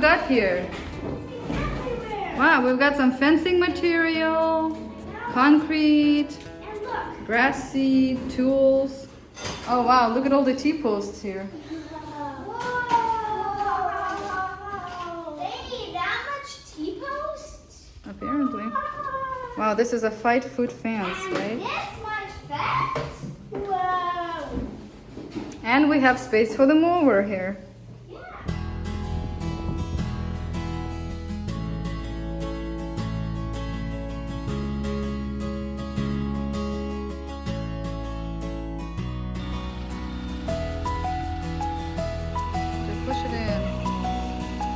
got here? Wow, we've got some fencing material, concrete, grass seed, tools. Oh wow, look at all the T-posts here. Whoa! They need that much T-posts? Apparently. Wow, this is a 5-foot fence, right? This much fence? Whoa! And we have space for the mower here. Push it in.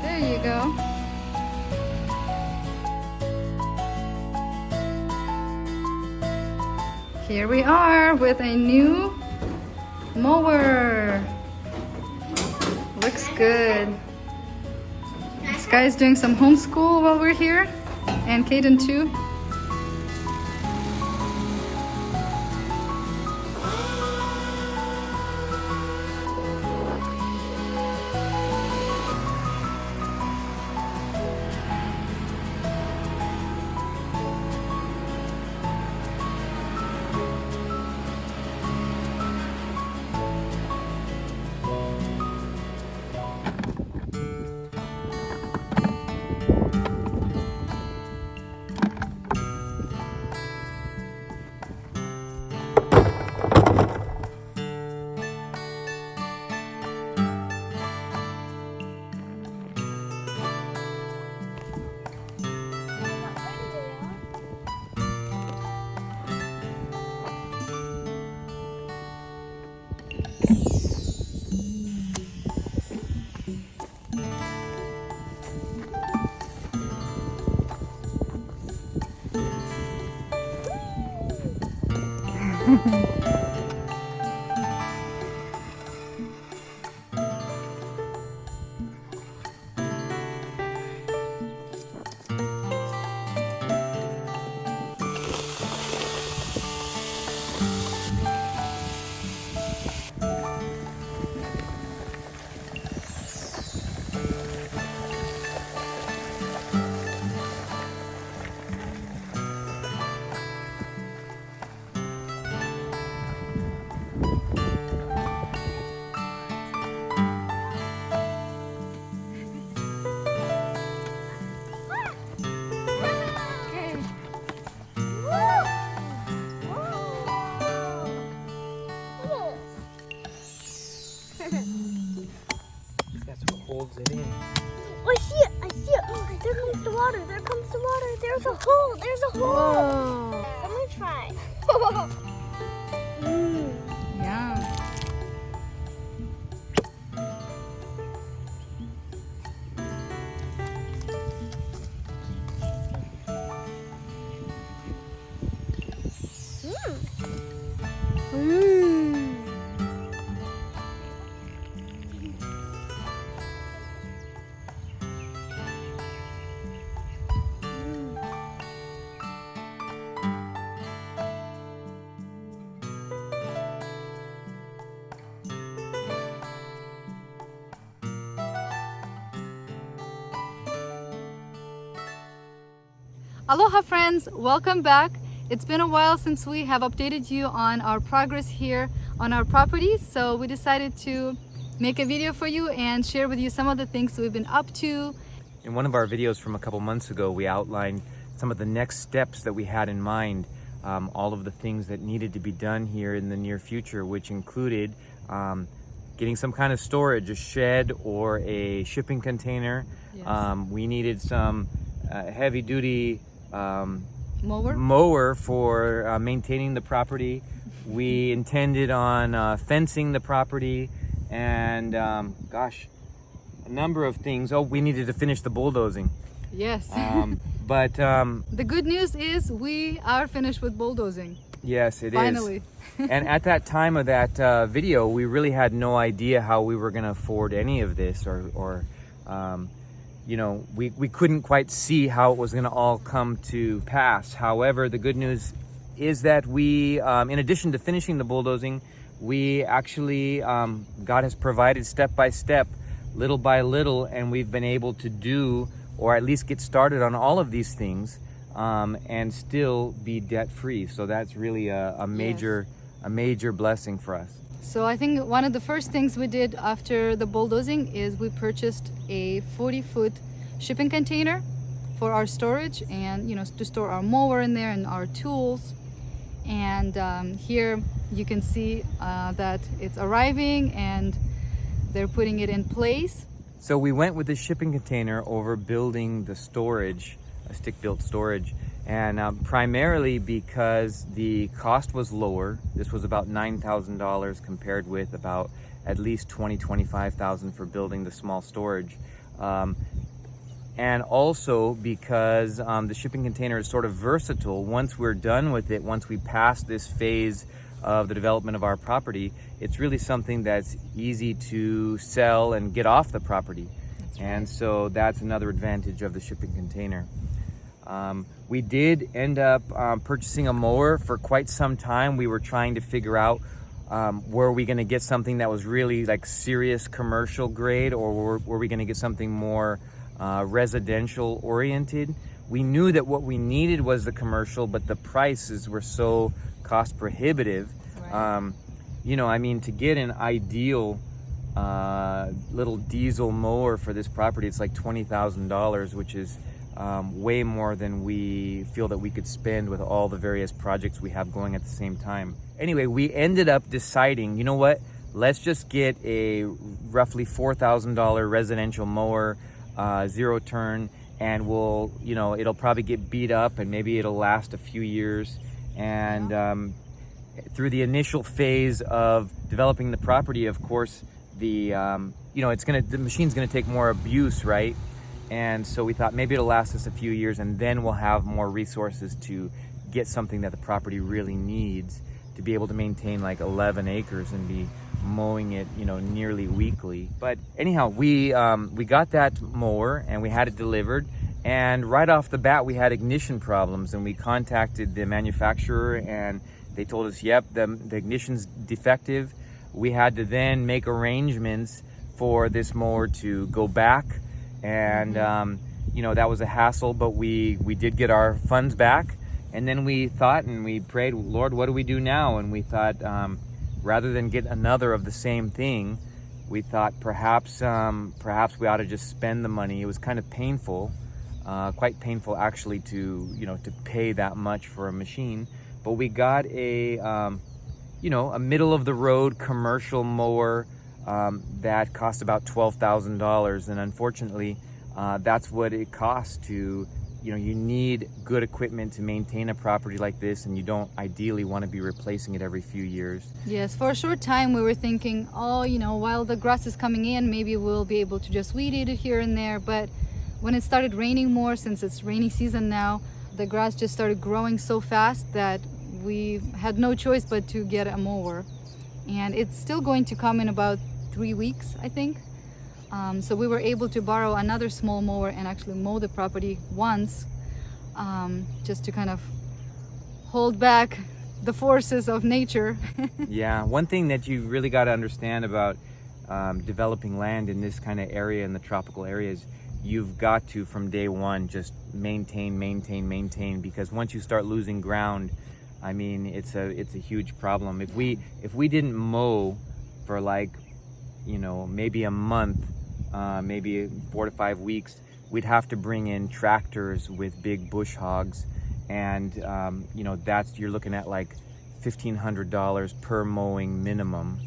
There you go. Here we are with a new mower. Looks good. Sky's doing some homeschool while we're here, and Kaden too. That's what holds it in. Oh, I see it! I see it! Oh, there comes the water! There comes the water! There's a hole! There's a hole! Whoa. Let me try. Yeah. Aloha friends, welcome back. It's been a while since we have updated you on our progress here on our property, so we decided to make a video for you and share with you some of the things we've been up to. In one of our videos from a couple months ago, we outlined some of the next steps that we had in mind, all of the things that needed to be done here in the near future, which included getting some kind of storage, a shed or a shipping container. Yes. We needed some heavy-duty Mower for maintaining the property. We intended on fencing the property, and gosh, a number of things. Oh, we needed to finish the bulldozing. Yes. But the good news is we are finished with bulldozing. yes, it Finally. is. And at that time of that video, we really had no idea how we were going to afford any of this, or you know, we couldn't quite see how it was going to all come to pass. However, the good news is that we, in addition to finishing the bulldozing, we actually, God has provided step by step little by little, and we've been able to do, or at least get started on all of these things, and still be debt free. So that's really a major blessing for us. So I think one of the first things we did after the bulldozing is we purchased a 40-foot shipping container for our storage, and to store our mower in there and our tools. And here you can see that it's arriving and they're putting it in place. So we went with the shipping container over building the storage, a stick-built storage, and primarily because the cost was lower. This was about $9,000 compared with about at least $25,000 for building the small storage. And also because the shipping container is sort of versatile. Once we're done with it, once we pass this phase of the development of our property, it's really something that's easy to sell and get off the property. And so that's another advantage of the shipping container. We did end up purchasing a mower. For quite some time we were trying to figure out were we going to get something that was really like serious commercial grade, or were we going to get something more residential oriented. We knew that what we needed was the commercial, but the prices were so cost prohibitive. Right. To get an ideal little diesel mower for this property, it's like $20,000, which is way more than we feel that we could spend with all the various projects we have going at the same time. Anyway, we ended up deciding, you know what, let's just get a roughly $4,000 residential mower, zero turn, and it'll probably get beat up and maybe it'll last a few years. And through the initial phase of developing the property, of course, the machine's gonna take more abuse, right? And so we thought maybe it'll last us a few years, and then we'll have more resources to get something that the property really needs to be able to maintain like 11 acres and be mowing it, nearly weekly. But anyhow, we got that mower and we had it delivered, and right off the bat we had ignition problems, and we contacted the manufacturer and they told us, yep, the ignition's defective. We had to then make arrangements for this mower to go back, and that was a hassle, but we did get our funds back. And then we thought and we prayed, Lord, what do we do now? And we thought, rather than get another of the same thing, we thought perhaps we ought to just spend the money. It was kind of painful, quite painful actually, to pay that much for a machine. But we got a middle of the road commercial mower that cost about $12,000, and unfortunately that's what it costs to, you need good equipment to maintain a property like this, and you don't ideally want to be replacing it every few years. Yes, for a short time we were thinking, while the grass is coming in, maybe we'll be able to just weed eat it here and there. But when it started raining more, since it's rainy season now, the grass just started growing so fast that we had no choice but to get a mower. And it's still going to come in about 3 weeks, I think. So we were able to borrow another small mower and actually mow the property once, just to kind of hold back the forces of nature. Yeah, one thing that you really got to understand about developing land in this kind of area, in the tropical areas, you've got to, from day one, just maintain, because once you start losing ground, I mean, it's a huge problem. If we didn't mow for maybe a month, maybe 4 to 5 weeks, we'd have to bring in tractors with big bush hogs, and you're looking at like $1,500 per mowing minimum.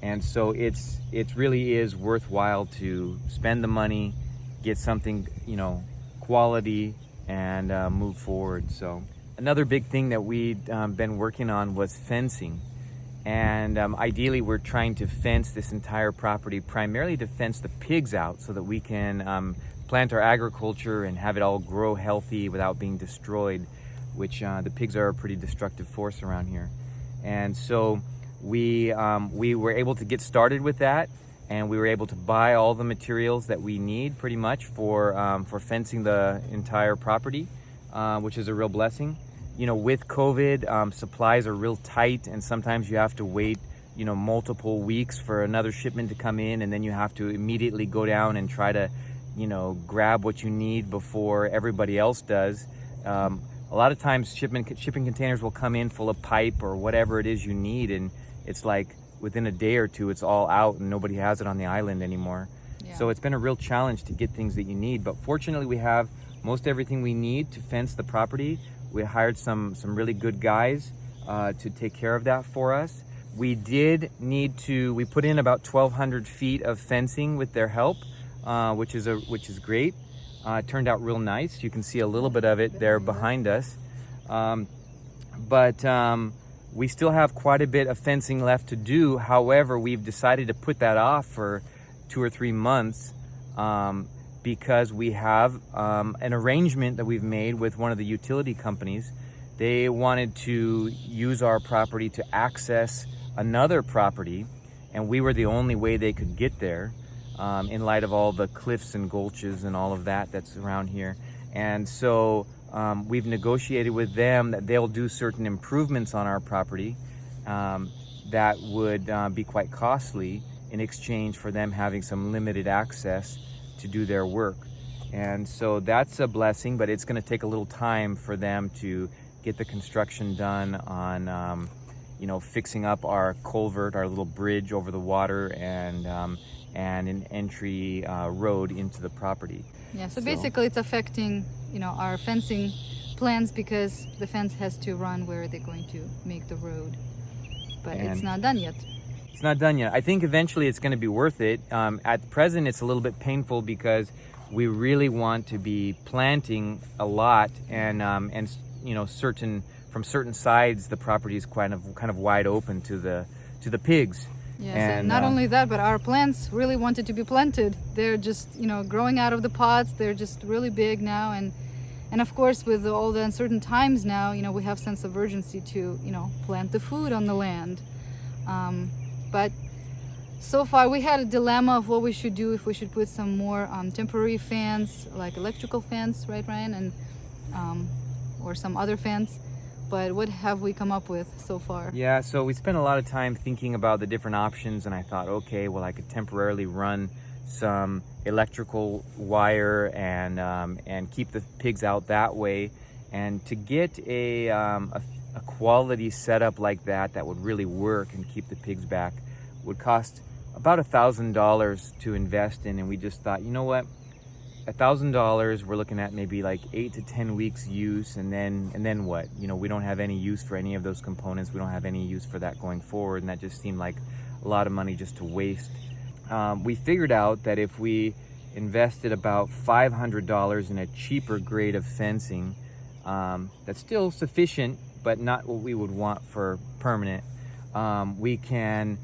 And so it really is worthwhile to spend the money, get something quality, and move forward. So another big thing that we'd been working on was fencing. And ideally we're trying to fence this entire property, primarily to fence the pigs out so that we can plant our agriculture and have it all grow healthy without being destroyed, which the pigs are a pretty destructive force around here. And so we were able to get started with that, and we were able to buy all the materials that we need pretty much for fencing the entire property, which is a real blessing. With COVID, supplies are real tight, and sometimes you have to wait, multiple weeks for another shipment to come in, and then you have to immediately go down and try to grab what you need before everybody else does. A lot of times shipping containers will come in full of pipe or whatever it is you need, and it's like within a day or two it's all out and nobody has it on the island anymore. Yeah. So it's been a real challenge to get things that you need, but fortunately we have most everything we need to fence the property. We hired some really good guys to take care of that for us. We put in about 1,200 feet of fencing with their help, which is great. It turned out real nice. You can see a little bit of it there behind us. But we still have quite a bit of fencing left to do. However, we've decided to put that off for 2 or 3 months because we have an arrangement that we've made with one of the utility companies. They wanted to use our property to access another property, and we were the only way they could get there. In light of all the cliffs and gulches and all of that's around here. And so we've negotiated with them that they'll do certain improvements on our property that would be quite costly in exchange for them having some limited access to do their work. And so that's a blessing, but it's going to take a little time for them to get the construction done on fixing up our culvert, our little bridge over the water, and an entry road into the property. Yeah, so basically it's affecting, our fencing plans because the fence has to run where they're going to make the road. But it's not done yet. It's not done yet. I think eventually it's going to be worth it. At present, it's a little bit painful because we really want to be planting a lot, and from certain sides the property is kind of wide open to the pigs. Yes, and and not only that, but our plants really wanted to be planted. They're just, growing out of the pots. They're just really big now, and of course, with all the uncertain times now, we have sense of urgency to, plant the food on the land. But so far, we had a dilemma of what we should do, if we should put some more temporary fans, like electrical fence, right, Ryan, and or some other fence. But what have we come up with so far? Yeah, so we spent a lot of time thinking about the different options, and I thought, okay, well, I could temporarily run some electrical wire and keep the pigs out that way. And to get a quality setup like that would really work and keep the pigs back would cost about $1,000 to invest in. And we just thought, you know what? $1,000, we're looking at maybe like 8 to 10 weeks use, and then what? We don't have any use for any of those components. We don't have any use for that going forward, and that just seemed like a lot of money just to waste. We figured out that if we invested about $500 in a cheaper grade of fencing, that's still sufficient, but not what we would want for permanent. We can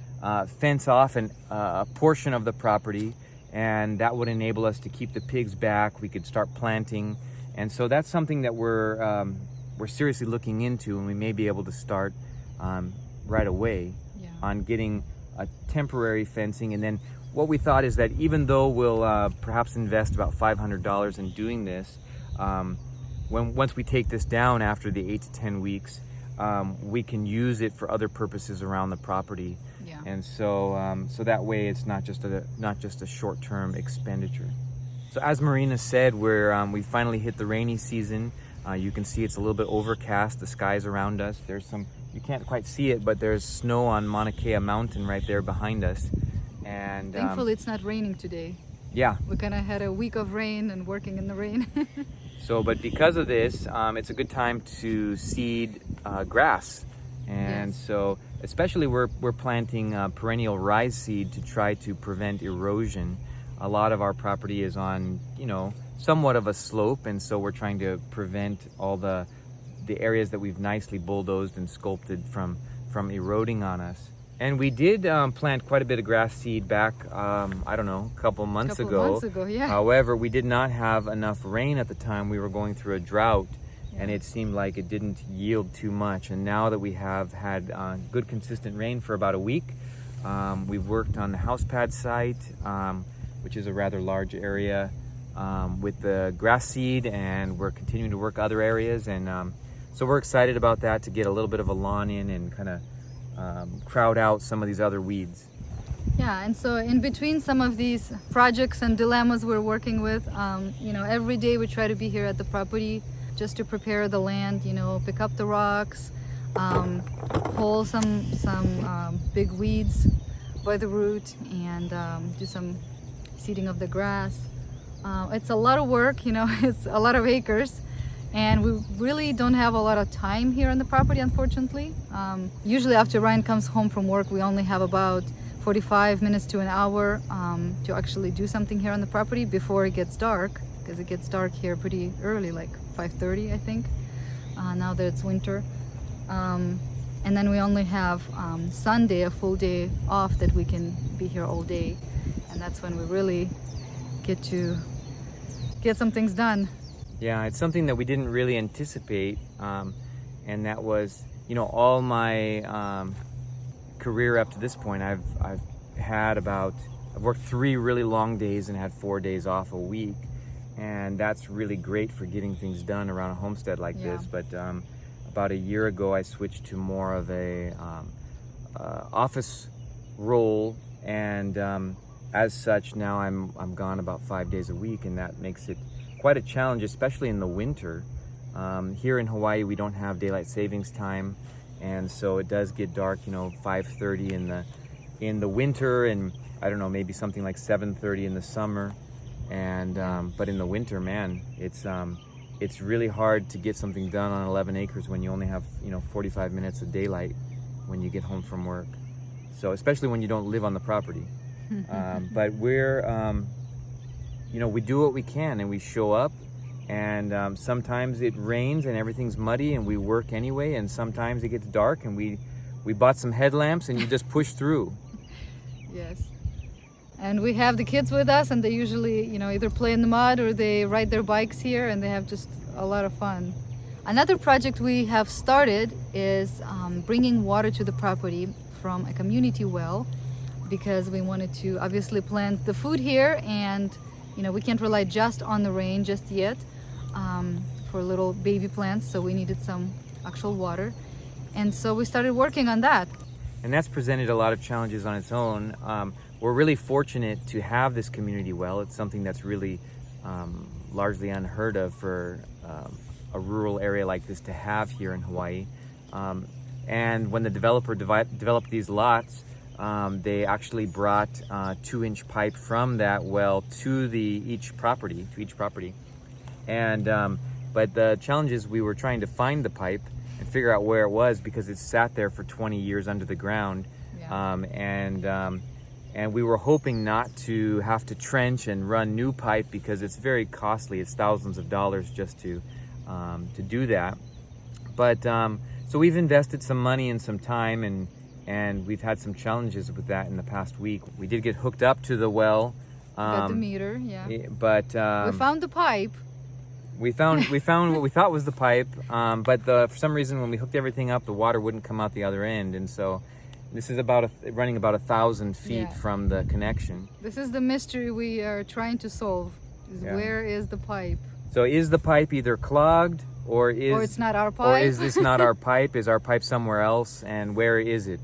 fence off a portion of the property, and that would enable us to keep the pigs back. We could start planting, and so that's something that we're seriously looking into, and we may be able to start right away on getting a temporary fencing. And then what we thought is that even though we'll perhaps invest about $500 in doing this, once we take this down after the 8 to 10 weeks, we can use it for other purposes around the property. Yeah. And so that way it's not just a short-term expenditure. So as Marina said, we finally hit the rainy season. You can see it's a little bit overcast. The skies around us. You can't quite see it, but there's snow on Mauna Kea Mountain right there behind us. And thankfully it's not raining today. Yeah. We kind of had a week of rain and working in the rain. But because of this, it's a good time to seed grass. And yes. So especially we're planting perennial rise seed to try to prevent erosion. A lot of our property is on, somewhat of a slope, and so we're trying to prevent all the areas that we've nicely bulldozed and sculpted from eroding on us. And we did plant quite a bit of grass seed back, a couple months ago. Yeah. However, we did not have enough rain at the time. We were going through a drought, and it seemed like it didn't yield too much. And now that we have had good consistent rain for about a week, we've worked on the house pad site, which is a rather large area, with the grass seed, and we're continuing to work other areas. And so we're excited about that, to get a little bit of a lawn in and kind of crowd out some of these other weeds. Yeah, and so in between some of these projects and dilemmas we're working with, every day we try to be here at the property just to prepare the land, pick up the rocks, pull some big weeds by the root, and do some seeding of the grass. It's a lot of work, it's a lot of acres, and we really don't have a lot of time here on the property, unfortunately. Usually after Ryan comes home from work, we only have about 45 minutes to an hour to actually do something here on the property before it gets dark, because it gets dark here pretty early, like 5:30 I think, now that it's winter. And then we only have Sunday, a full day off, that we can be here all day, and that's when we really get to get some things done. Yeah, it's something that we didn't really anticipate, and that was, all my career up to this point, I've worked 3 really long days and had 4 days off a week, and that's really great for getting things done around a homestead like this. But about a year ago, I switched to more of a office role, and as such, now I'm gone about 5 days a week, and that makes it quite a challenge, especially in the winter. Here in Hawaii, we don't have daylight savings time, and so it does get dark, 5:30 in the winter, and I don't know, maybe something like 7:30 in the summer. And but in the winter, man, it's really hard to get something done on 11 acres when you only have 45 minutes of daylight when you get home from work. So especially when you don't live on the property. But we're we do what we can, and we show up, and sometimes it rains and everything's muddy and we work anyway, and sometimes it gets dark and we bought some headlamps and you just push through. Yes. And we have the kids with us, and they usually either play in the mud or they ride their bikes here, and they have just a lot of fun. Another project we have started is bringing water to the property from a community well, because we wanted to obviously plant the food here, and we can't rely just on the rain just yet for little baby plants, so we needed some actual water, and so we started working on that. And that's presented a lot of challenges on its own. We're really fortunate to have this community well. It's something that's really largely unheard of for a rural area like this to have here in Hawaii. And when the developer developed these lots, they actually brought 2-inch pipe from that well to each property. And but the challenge is we were trying to find the pipe and figure out where it was, because it sat there for 20 years under the ground. Yeah. And we were hoping not to have to trench and run new pipe, because it's very costly. It's thousands of dollars just to do that. But so we've invested some money and some time, and we've had some challenges with that in the past week. We did get hooked up to the well. Got the meter, yeah. But we found the pipe. We found what we thought was the pipe, but for some reason when we hooked everything up, the water wouldn't come out the other end, and so this is running about 1,000 feet from the connection. This is the mystery we are trying to solve. Where is the pipe? So is the pipe either clogged, or it's not our pipe? Or is this not our pipe? Is our pipe somewhere else, and where is it?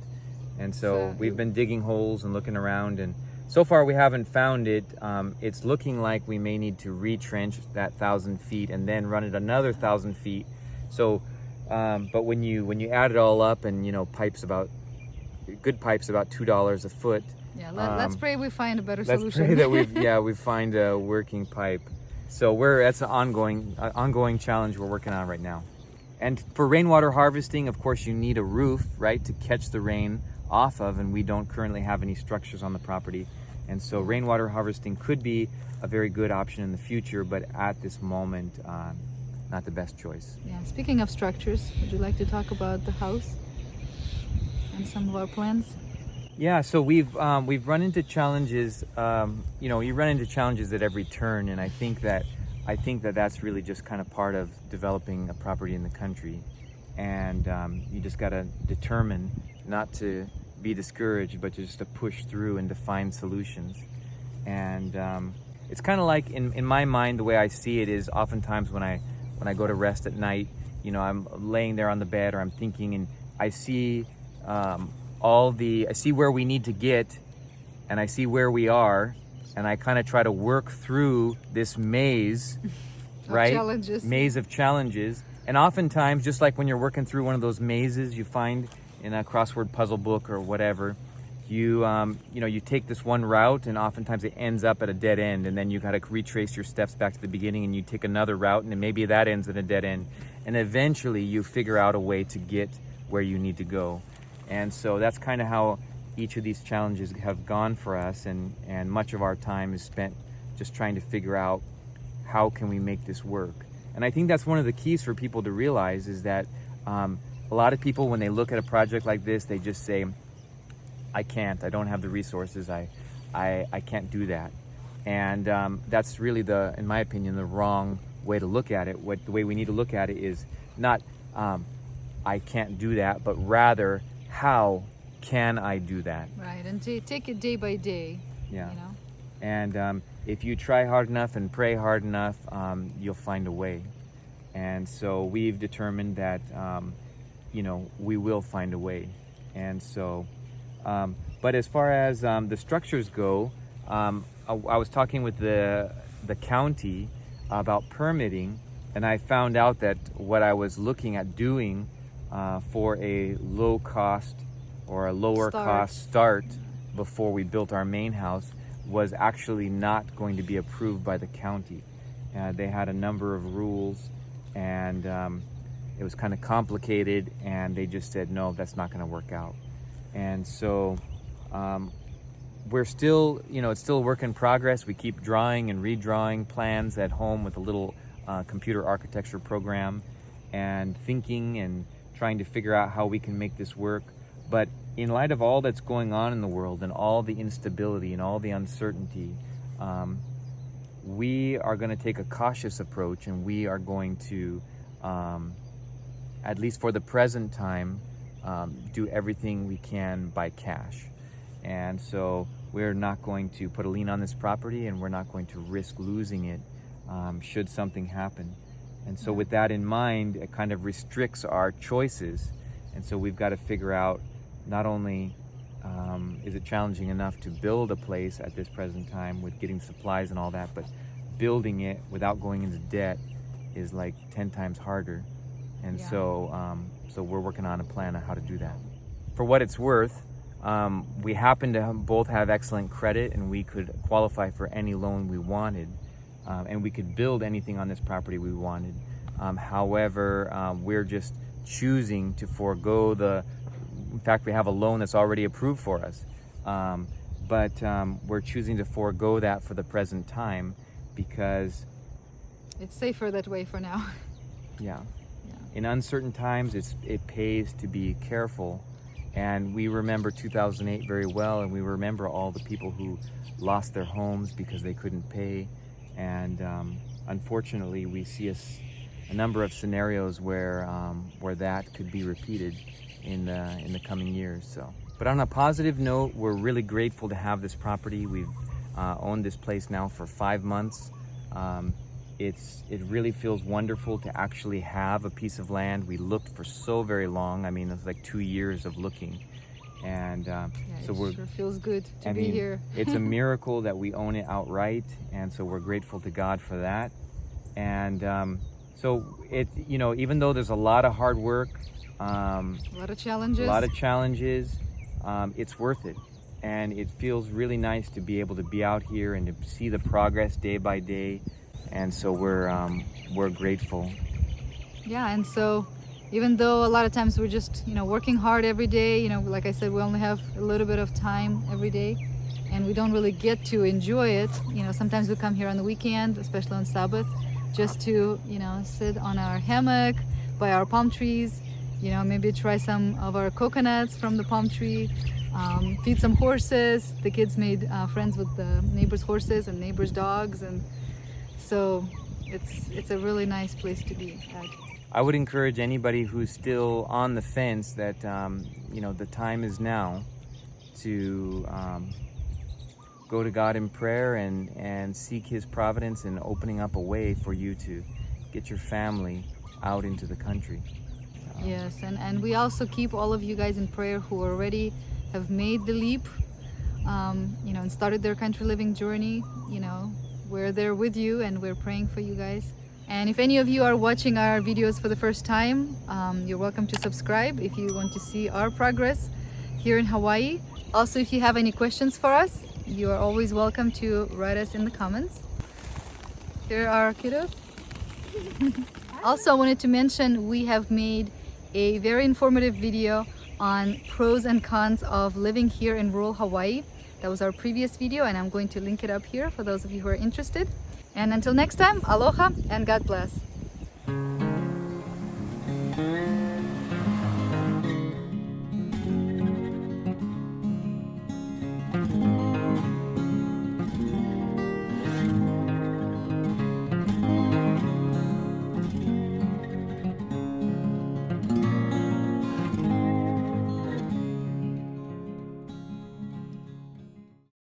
And so we've been digging holes and looking around, and so far we haven't found it. It's looking like we may need to retrench that 1,000 feet and then run it another 1,000 feet. So, but when you add it all up, and good pipes about $2 a foot. Yeah, let's pray we find a better solution. Let's pray that we find a working pipe. So that's an ongoing challenge we're working on right now. And for rainwater harvesting, of course, you need a roof, right, to catch the rain off of, and we don't currently have any structures on the property. And so rainwater harvesting could be a very good option in the future, but at this moment, not the best choice. Yeah. Speaking of structures, would you like to talk about the house and some of our plans? Yeah. So we've run into challenges. You run into challenges at every turn, and I think that that's really just kind of part of developing a property in the country. And you just got to determine not to be discouraged, but just to push through and to find solutions. And it's kind of like, in my mind, the way I see it is, oftentimes when I go to rest at night, I'm laying there on the bed, or I'm thinking, and I see I see where we need to get, and I see where we are, and I kind of try to work through this maze, right? Challenges. Maze of challenges. And oftentimes, just like when you're working through one of those mazes you find in a crossword puzzle book or whatever, you take this one route, and oftentimes it ends up at a dead end, and then you got to retrace your steps back to the beginning, and you take another route, and then maybe that ends at a dead end, and eventually you figure out a way to get where you need to go. And so that's kind of how each of these challenges have gone for us, and much of our time is spent just trying to figure out how can we make this work. And I think that's one of the keys for people to realize is that a lot of people, when they look at a project like this, they just say, I don't have the resources, I can't do that. And that's really in my opinion, the wrong way to look at it. The way we need to look at it is not I can't do that, but rather how can I do that? Right, and take it day by day. Yeah. You know? And if you try hard enough and pray hard enough, you'll find a way. And so we've determined that we will find a way. And so but as far as the structures go, I was talking with the county about permitting, and I found out that what I was looking at doing for a low cost or a lower cost start before we built our main house was actually not going to be approved by the county. They had a number of rules, and it was kind of complicated, and they just said, no, that's not going to work out. And so we're still, it's still a work in progress. We keep drawing and redrawing plans at home with a little computer architecture program, and thinking and trying to figure out how we can make this work. But in light of all that's going on in the world and all the instability and all the uncertainty, we are going to take a cautious approach, and we are going to, at least for the present time, do everything we can by cash. And so we're not going to put a lien on this property, and we're not going to risk losing it should something happen. And so with that in mind, it kind of restricts our choices. And so we've got to figure out, not only is it challenging enough to build a place at this present time with getting supplies and all that, but building it without going into debt is like 10 times harder. And so we're working on a plan on how to do that. For what it's worth, we happen to both have excellent credit, and we could qualify for any loan we wanted, and we could build anything on this property we wanted. However, we're just choosing to forego in fact, we have a loan that's already approved for us, but we're choosing to forego that for the present time because it's safer that way for now. Yeah. In uncertain times, it pays to be careful. And we remember 2008 very well, and we remember all the people who lost their homes because they couldn't pay. And unfortunately, we see a number of scenarios where that could be repeated in the coming years. So, but on a positive note, we're really grateful to have this property. We've owned this place now for 5 months. It really feels wonderful to actually have a piece of land. We looked for so very long. I mean, it was like 2 years of looking. And so it sure feels good to be here. It's a miracle that we own it outright. And so we're grateful to God for that. And so even though there's a lot of hard work, a lot of challenges, it's worth it. And it feels really nice to be able to be out here and to see the progress day by day. And so we're grateful. Yeah, and so even though a lot of times we're just working hard every day, like I said, we only have a little bit of time every day, and we don't really get to enjoy it. Sometimes we come here on the weekend, especially on Sabbath, just to sit on our hammock by our palm trees, maybe try some of our coconuts from the palm tree, feed some horses. The kids made friends with the neighbors' horses and neighbors' dogs, and so it's a really nice place to be at. I would encourage anybody who's still on the fence that the time is now to go to God in prayer and seek His providence in opening up a way for you to get your family out into the country. Yes, and we also keep all of you guys in prayer who already have made the leap, and started their country living journey. We're there with you and we're praying for you guys. And if any of you are watching our videos for the first time, you're welcome to subscribe if you want to see our progress here in Hawaii. Also, if you have any questions for us, you are always welcome to write us in the comments. Here are our kiddos. Also, I wanted to mention we have made a very informative video on pros and cons of living here in rural Hawaii. That was our previous video, and I'm going to link it up here for those of you who are interested. And until next time, aloha and God bless.